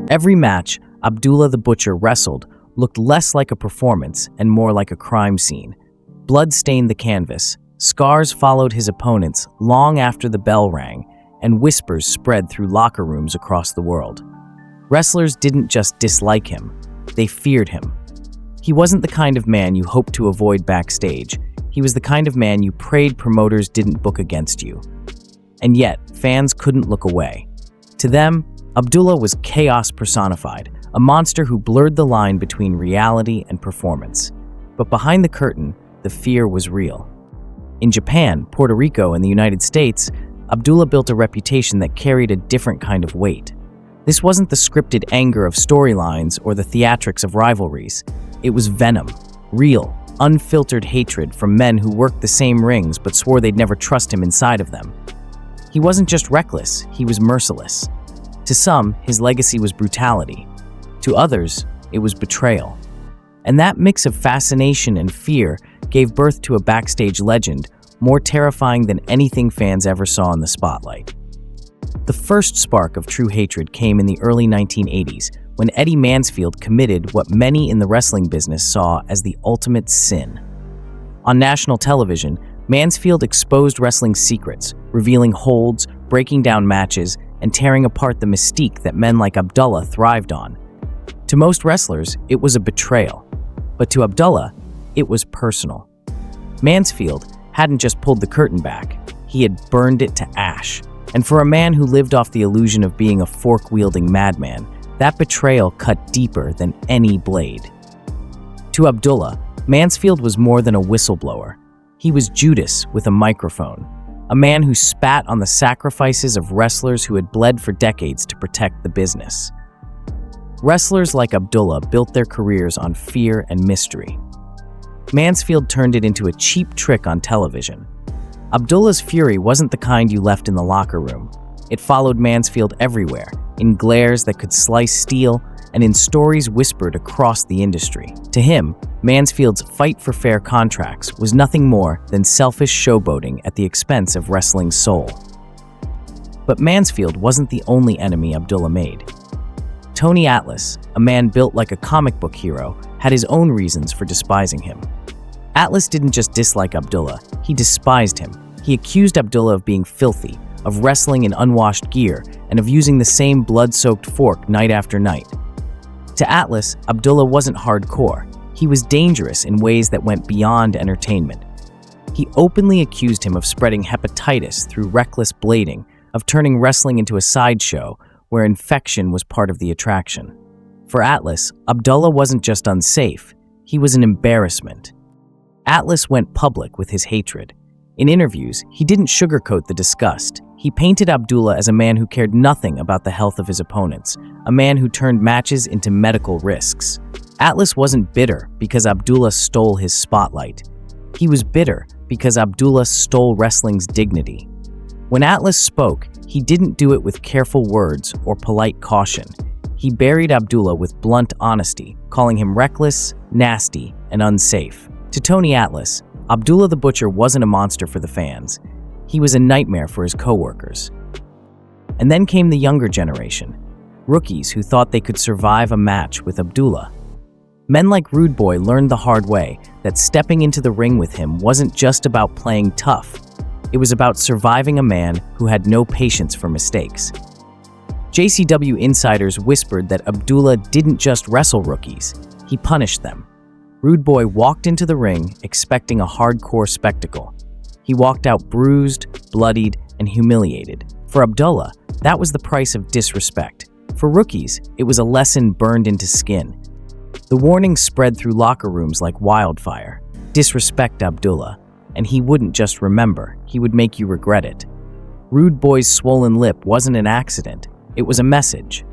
Every match Abdullah the Butcher wrestled looked less like a performance and more like a crime scene. Blood stained the canvas, scars followed his opponents long after the bell rang, and whispers spread through locker rooms across the world. Wrestlers didn't just dislike him, they feared him. He wasn't the kind of man you hoped to avoid backstage. He was the kind of man you prayed promoters didn't book against you. And yet, fans couldn't look away. To them, Abdullah was chaos personified, a monster who blurred the line between reality and performance. But behind the curtain, the fear was real. In Japan, Puerto Rico, and the United States, Abdullah built a reputation that carried a different kind of weight. This wasn't the scripted anger of storylines or the theatrics of rivalries. It was venom, real, unfiltered hatred from men who worked the same rings but swore they'd never trust him inside of them. He wasn't just reckless, he was merciless. To some, his legacy was brutality. To others, it was betrayal. And that mix of fascination and fear gave birth to a backstage legend more terrifying than anything fans ever saw in the spotlight. The first spark of true hatred came in the early 1980s when Eddie Mansfield committed what many in the wrestling business saw as the ultimate sin. On national television, Mansfield exposed wrestling's secrets, revealing holds, breaking down matches, and tearing apart the mystique that men like Abdullah thrived on. To most wrestlers, it was a betrayal, but to Abdullah, it was personal. Mansfield hadn't just pulled the curtain back, he had burned it to ash. And for a man who lived off the illusion of being a fork-wielding madman, that betrayal cut deeper than any blade. To Abdullah, Mansfield was more than a whistleblower. He was Judas with a microphone, a man who spat on the sacrifices of wrestlers who had bled for decades to protect the business. Wrestlers like Abdullah built their careers on fear and mystery. Mansfield turned it into a cheap trick on television. Abdullah's fury wasn't the kind you left in the locker room. It followed Mansfield everywhere, in glares that could slice steel and in stories whispered across the industry. To him, Mansfield's fight for fair contracts was nothing more than selfish showboating at the expense of wrestling's soul. But Mansfield wasn't the only enemy Abdullah made. Tony Atlas, a man built like a comic book hero, had his own reasons for despising him. Atlas didn't just dislike Abdullah, he despised him. He accused Abdullah of being filthy, of wrestling in unwashed gear, and of using the same blood-soaked fork night after night. To Atlas, Abdullah wasn't hardcore. He was dangerous in ways that went beyond entertainment. He openly accused him of spreading hepatitis through reckless blading, of turning wrestling into a sideshow where infection was part of the attraction. For Atlas, Abdullah wasn't just unsafe, he was an embarrassment. Atlas went public with his hatred. In interviews, he didn't sugarcoat the disgust. He painted Abdullah as a man who cared nothing about the health of his opponents, a man who turned matches into medical risks. Atlas wasn't bitter because Abdullah stole his spotlight. He was bitter because Abdullah stole wrestling's dignity. When Atlas spoke, he didn't do it with careful words or polite caution. He buried Abdullah with blunt honesty, calling him reckless, nasty, and unsafe. To Tony Atlas, Abdullah the Butcher wasn't a monster for the fans. He was a nightmare for his co-workers. And then came the younger generation, rookies who thought they could survive a match with Abdullah. Men like Rude Boy learned the hard way that stepping into the ring with him wasn't just about playing tough. It was about surviving a man who had no patience for mistakes. JCW insiders whispered that Abdullah didn't just wrestle rookies, he punished them. Rude Boy walked into the ring expecting a hardcore spectacle. He walked out bruised, bloodied, and humiliated. For Abdullah, that was the price of disrespect. For rookies, it was a lesson burned into skin. The warning spread through locker rooms like wildfire. Disrespect Abdullah, and he wouldn't just remember, he would make you regret it. Rude Boy's swollen lip wasn't an accident, it was a message.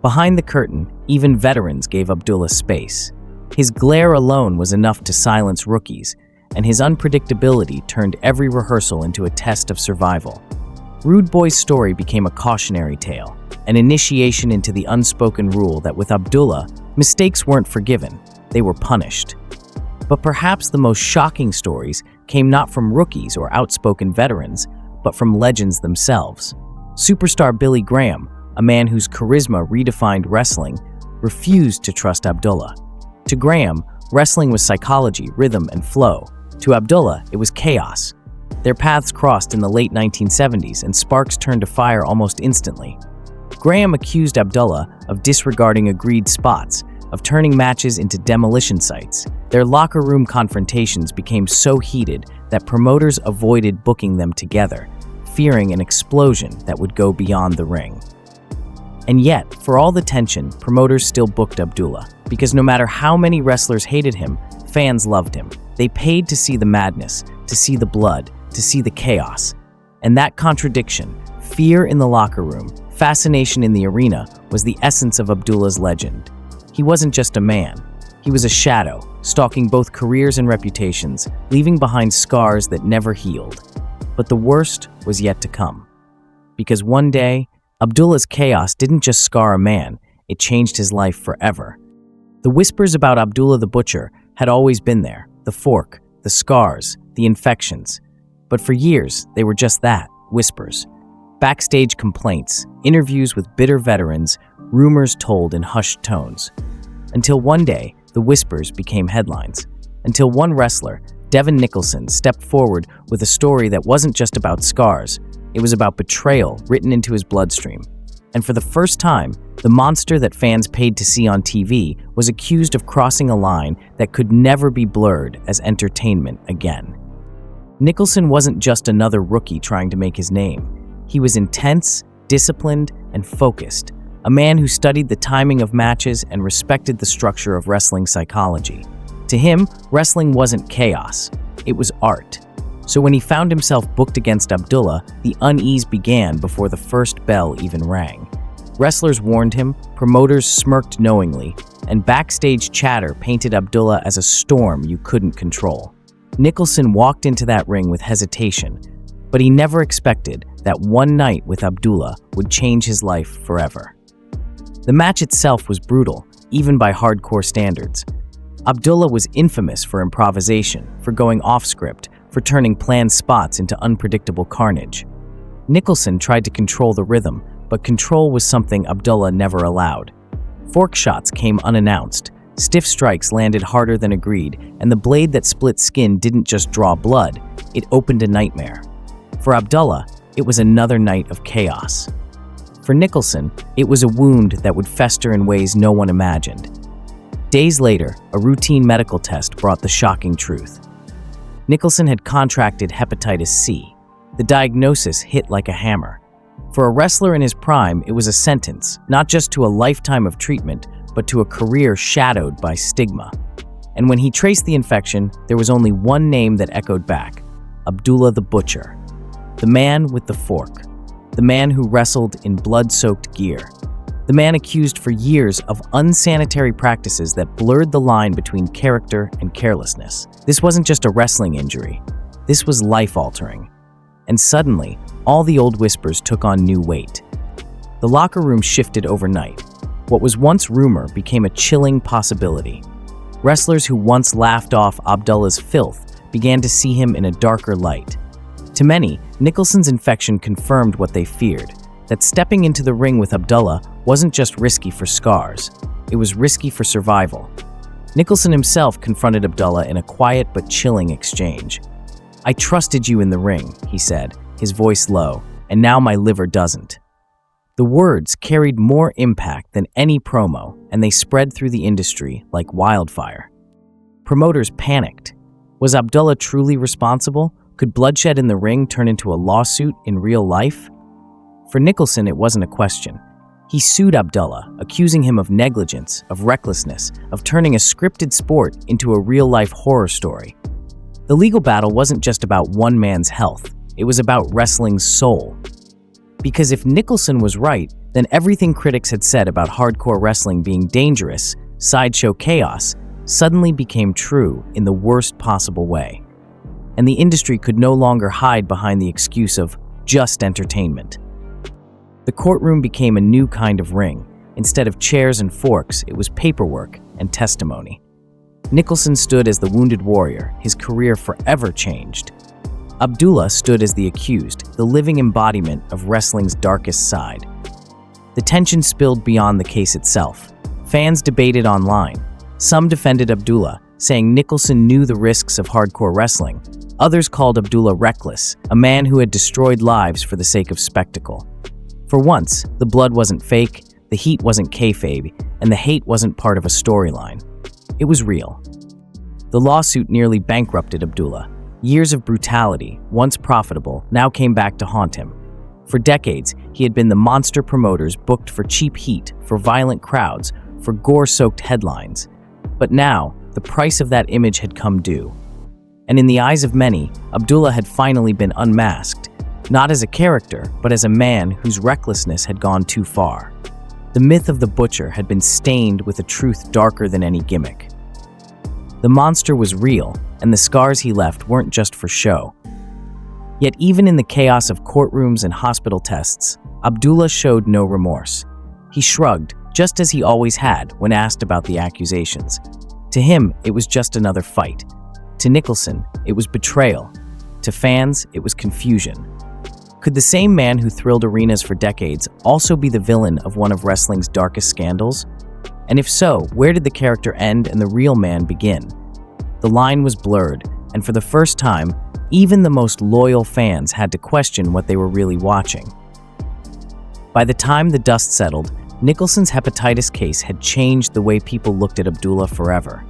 Behind the curtain, even veterans gave Abdullah space. His glare alone was enough to silence rookies, and his unpredictability turned every rehearsal into a test of survival. Rude Boy's story became a cautionary tale, an initiation into the unspoken rule that with Abdullah, mistakes weren't forgiven, they were punished. But perhaps the most shocking stories came not from rookies or outspoken veterans, but from legends themselves. Superstar Billy Graham, a man whose charisma redefined wrestling, refused to trust Abdullah. To Graham, wrestling was psychology, rhythm, and flow. To Abdullah, it was chaos. Their paths crossed in the late 1970s, and sparks turned to fire almost instantly. Graham accused Abdullah of disregarding agreed spots, of turning matches into demolition sites. Their locker room confrontations became so heated that promoters avoided booking them together, fearing an explosion that would go beyond the ring. And yet, for all the tension, promoters still booked Abdullah, because no matter how many wrestlers hated him, fans loved him. They paid to see the madness, to see the blood, to see the chaos. And that contradiction, fear in the locker room, fascination in the arena, was the essence of Abdullah's legend. He wasn't just a man. He was a shadow, stalking both careers and reputations, leaving behind scars that never healed. But the worst was yet to come. Because one day, Abdullah's chaos didn't just scar a man, it changed his life forever. The whispers about Abdullah the Butcher had always been there, the fork, the scars, the infections. But for years, they were just that, whispers. Backstage complaints, interviews with bitter veterans, rumors told in hushed tones. Until one day, the whispers became headlines. Until one wrestler, Devon Nicholson, stepped forward with a story that wasn't just about scars. It was about betrayal written into his bloodstream. And for the first time, the monster that fans paid to see on TV was accused of crossing a line that could never be blurred as entertainment again. Nicholson wasn't just another rookie trying to make his name. He was intense, disciplined, and focused, a man who studied the timing of matches and respected the structure of wrestling psychology. To him, wrestling wasn't chaos, it was art. So when he found himself booked against Abdullah, the unease began before the first bell even rang. Wrestlers warned him, promoters smirked knowingly, and backstage chatter painted Abdullah as a storm you couldn't control. Nicholson walked into that ring with hesitation, but he never expected that one night with Abdullah would change his life forever. The match itself was brutal, even by hardcore standards. Abdullah was infamous for improvisation, for going off-script, for turning planned spots into unpredictable carnage. Nicholson tried to control the rhythm, but control was something Abdullah never allowed. Fork shots came unannounced, stiff strikes landed harder than agreed, and the blade that split skin didn't just draw blood, it opened a nightmare. For Abdullah, it was another night of chaos. For Nicholson, it was a wound that would fester in ways no one imagined. Days later, a routine medical test brought the shocking truth. Nicholson had contracted hepatitis C. The diagnosis hit like a hammer. For a wrestler in his prime, it was a sentence, not just to a lifetime of treatment, but to a career shadowed by stigma. And when he traced the infection, there was only one name that echoed back: Abdullah the Butcher. The man with the fork. The man who wrestled in blood-soaked gear. The man accused for years of unsanitary practices that blurred the line between character and carelessness. This wasn't just a wrestling injury. This was life-altering. And suddenly, all the old whispers took on new weight. The locker room shifted overnight. What was once rumor became a chilling possibility. Wrestlers who once laughed off Abdullah's filth began to see him in a darker light. To many, Nicholson's infection confirmed what they feared, that stepping into the ring with Abdullah wasn't just risky for scars, it was risky for survival. Nicholson himself confronted Abdullah in a quiet but chilling exchange. "I trusted you in the ring," he said, his voice low, "and now my liver doesn't." The words carried more impact than any promo, and they spread through the industry like wildfire. Promoters panicked. Was Abdullah truly responsible? Could bloodshed in the ring turn into a lawsuit in real life? For Nicholson, it wasn't a question. He sued Abdullah, accusing him of negligence, of recklessness, of turning a scripted sport into a real-life horror story. The legal battle wasn't just about one man's health, it was about wrestling's soul. Because if Nicholson was right, then everything critics had said about hardcore wrestling being dangerous, sideshow chaos, suddenly became true in the worst possible way. And the industry could no longer hide behind the excuse of just entertainment. The courtroom became a new kind of ring. Instead of chairs and forks, it was paperwork and testimony. Nicholson stood as the wounded warrior, his career forever changed. Abdullah stood as the accused, the living embodiment of wrestling's darkest side. The tension spilled beyond the case itself. Fans debated online. Some defended Abdullah, saying Nicholson knew the risks of hardcore wrestling. Others called Abdullah reckless, a man who had destroyed lives for the sake of spectacle. For once, the blood wasn't fake, the heat wasn't kayfabe, and the hate wasn't part of a storyline. It was real. The lawsuit nearly bankrupted Abdullah. Years of brutality, once profitable, now came back to haunt him. For decades, he had been the monster promoters booked for cheap heat, for violent crowds, for gore-soaked headlines. But now, the price of that image had come due. And in the eyes of many, Abdullah had finally been unmasked, not as a character, but as a man whose recklessness had gone too far. The myth of the Butcher had been stained with a truth darker than any gimmick. The monster was real, and the scars he left weren't just for show. Yet even in the chaos of courtrooms and hospital tests, Abdullah showed no remorse. He shrugged, just as he always had when asked about the accusations. To him, it was just another fight. To Nicholson, it was betrayal. To fans, it was confusion. Could the same man who thrilled arenas for decades also be the villain of one of wrestling's darkest scandals? And if so, where did the character end and the real man begin? The line was blurred, and for the first time, even the most loyal fans had to question what they were really watching. By the time the dust settled, Nicholson's hepatitis case had changed the way people looked at Abdullah forever.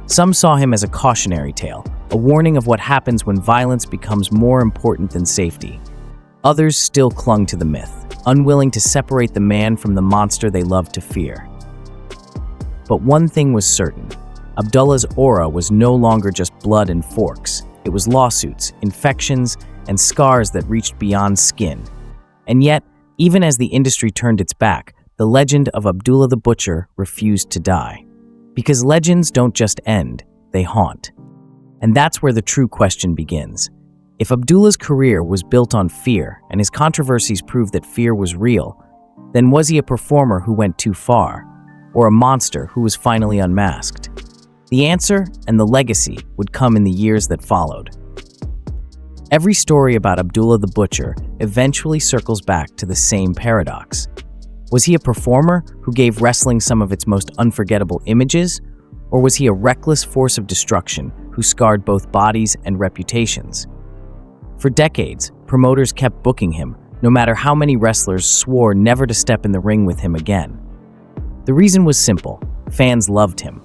Some saw him as a cautionary tale, a warning of what happens when violence becomes more important than safety. Others still clung to the myth, unwilling to separate the man from the monster they loved to fear. But one thing was certain. Abdullah's aura was no longer just blood and forks. It was lawsuits, infections, and scars that reached beyond skin. And yet, even as the industry turned its back, the legend of Abdullah the Butcher refused to die. Because legends don't just end, they haunt. And that's where the true question begins. If Abdullah's career was built on fear, and his controversies proved that fear was real, then was he a performer who went too far, or a monster who was finally unmasked? The answer and the legacy would come in the years that followed. Every story about Abdullah the Butcher eventually circles back to the same paradox. Was he a performer who gave wrestling some of its most unforgettable images, or was he a reckless force of destruction who scarred both bodies and reputations? For decades, promoters kept booking him, no matter how many wrestlers swore never to step in the ring with him again. The reason was simple: fans loved him.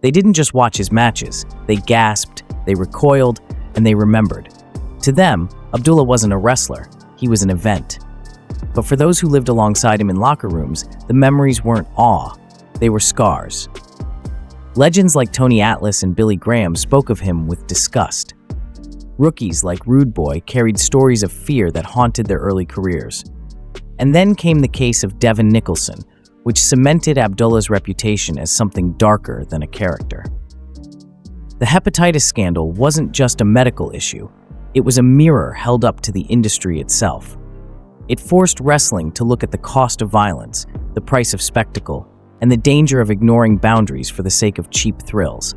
They didn't just watch his matches, they gasped, they recoiled, and they remembered. To them, Abdullah wasn't a wrestler, he was an event. But for those who lived alongside him in locker rooms, the memories weren't awe, they were scars. Legends like Tony Atlas and Billy Graham spoke of him with disgust. Rookies like Rude Boy carried stories of fear that haunted their early careers. And then came the case of Devon Nicholson, which cemented Abdullah's reputation as something darker than a character. The hepatitis scandal wasn't just a medical issue, it was a mirror held up to the industry itself. It forced wrestling to look at the cost of violence, the price of spectacle, and the danger of ignoring boundaries for the sake of cheap thrills.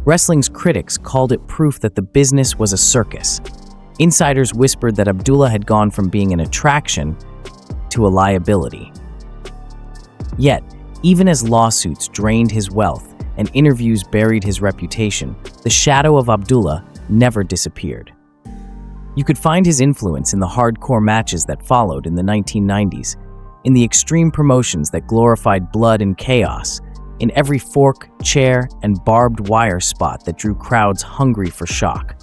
Wrestling's critics called it proof that the business was a circus. Insiders whispered that Abdullah had gone from being an attraction to a liability. Yet, even as lawsuits drained his wealth and interviews buried his reputation, the shadow of Abdullah never disappeared. You could find his influence in the hardcore matches that followed in the 1990s, in the extreme promotions that glorified blood and chaos, in every fork, chair, and barbed wire spot that drew crowds hungry for shock.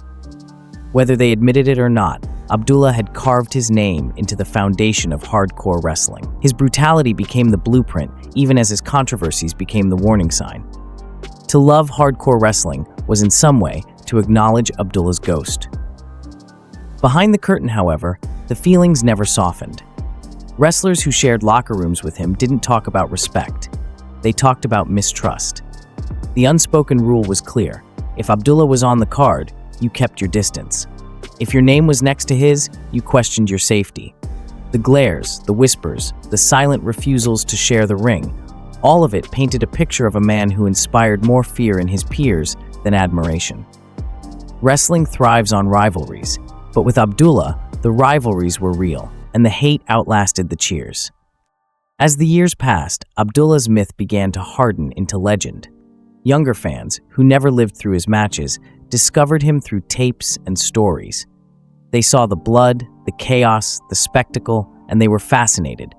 Whether they admitted it or not, Abdullah had carved his name into the foundation of hardcore wrestling. His brutality became the blueprint, even as his controversies became the warning sign. To love hardcore wrestling was in some way to acknowledge Abdullah's ghost. Behind the curtain, however, the feelings never softened. Wrestlers who shared locker rooms with him didn't talk about respect. They talked about mistrust. The unspoken rule was clear. If Abdullah was on the card, you kept your distance. If your name was next to his, you questioned your safety. The glares, the whispers, the silent refusals to share the ring, all of it painted a picture of a man who inspired more fear in his peers than admiration. Wrestling thrives on rivalries, but with Abdullah, the rivalries were real, and the hate outlasted the cheers. As the years passed, Abdullah's myth began to harden into legend. Younger fans, who never lived through his matches, discovered him through tapes and stories. They saw the blood, the chaos, the spectacle, and they were fascinated.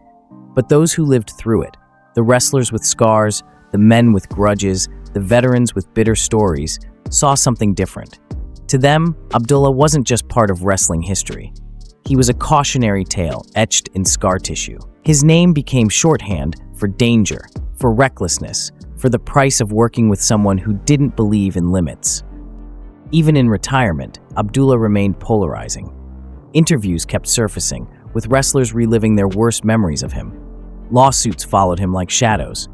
But those who lived through it, the wrestlers with scars, the men with grudges, the veterans with bitter stories, saw something different. To them, Abdullah wasn't just part of wrestling history. He was a cautionary tale etched in scar tissue. His name became shorthand for danger, for recklessness, for the price of working with someone who didn't believe in limits. Even in retirement, Abdullah remained polarizing. Interviews kept surfacing, with wrestlers reliving their worst memories of him. Lawsuits followed him like shadows.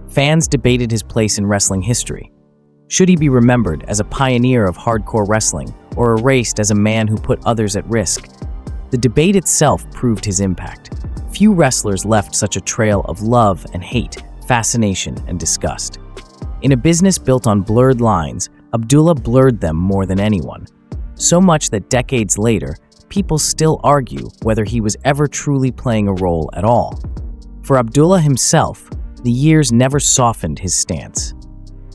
Fans debated his place in wrestling history. Should he be remembered as a pioneer of hardcore wrestling or erased as a man who put others at risk? The debate itself proved his impact. Few wrestlers left such a trail of love and hate, fascination and disgust. In a business built on blurred lines, Abdullah blurred them more than anyone. So much that decades later, people still argue whether he was ever truly playing a role at all. For Abdullah himself, the years never softened his stance.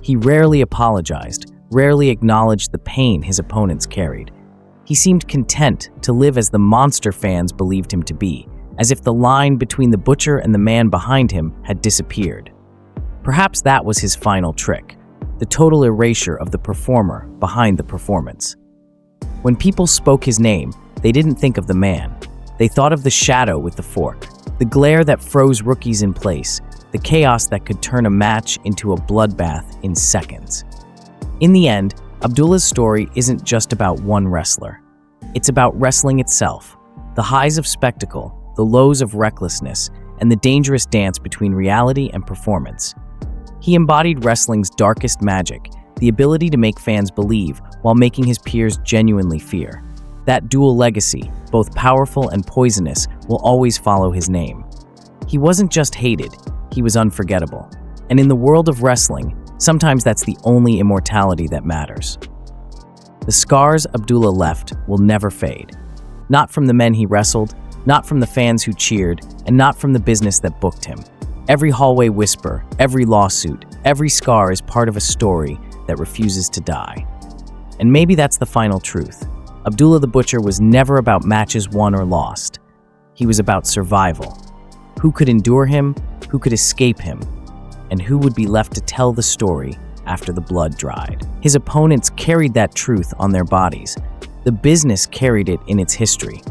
He rarely apologized, rarely acknowledged the pain his opponents carried. He seemed content to live as the monster fans believed him to be, as if the line between the butcher and the man behind him had disappeared. Perhaps that was his final trick, the total erasure of the performer behind the performance. When people spoke his name, they didn't think of the man. They thought of the shadow with the fork, the glare that froze rookies in place, the chaos that could turn a match into a bloodbath in seconds. In the end, Abdullah's story isn't just about one wrestler. It's about wrestling itself, the highs of spectacle, the lows of recklessness, and the dangerous dance between reality and performance. He embodied wrestling's darkest magic, the ability to make fans believe while making his peers genuinely fear. That dual legacy, both powerful and poisonous, will always follow his name. He wasn't just hated, he was unforgettable. And in the world of wrestling, sometimes that's the only immortality that matters. The scars Abdullah left will never fade. Not from the men he wrestled, not from the fans who cheered, and not from the business that booked him. Every hallway whisper, every lawsuit, every scar is part of a story that refuses to die. And maybe that's the final truth. Abdullah the Butcher was never about matches won or lost. He was about survival. Who could endure him? Who could escape him? And who would be left to tell the story after the blood dried? His opponents carried that truth on their bodies. The business carried it in its history.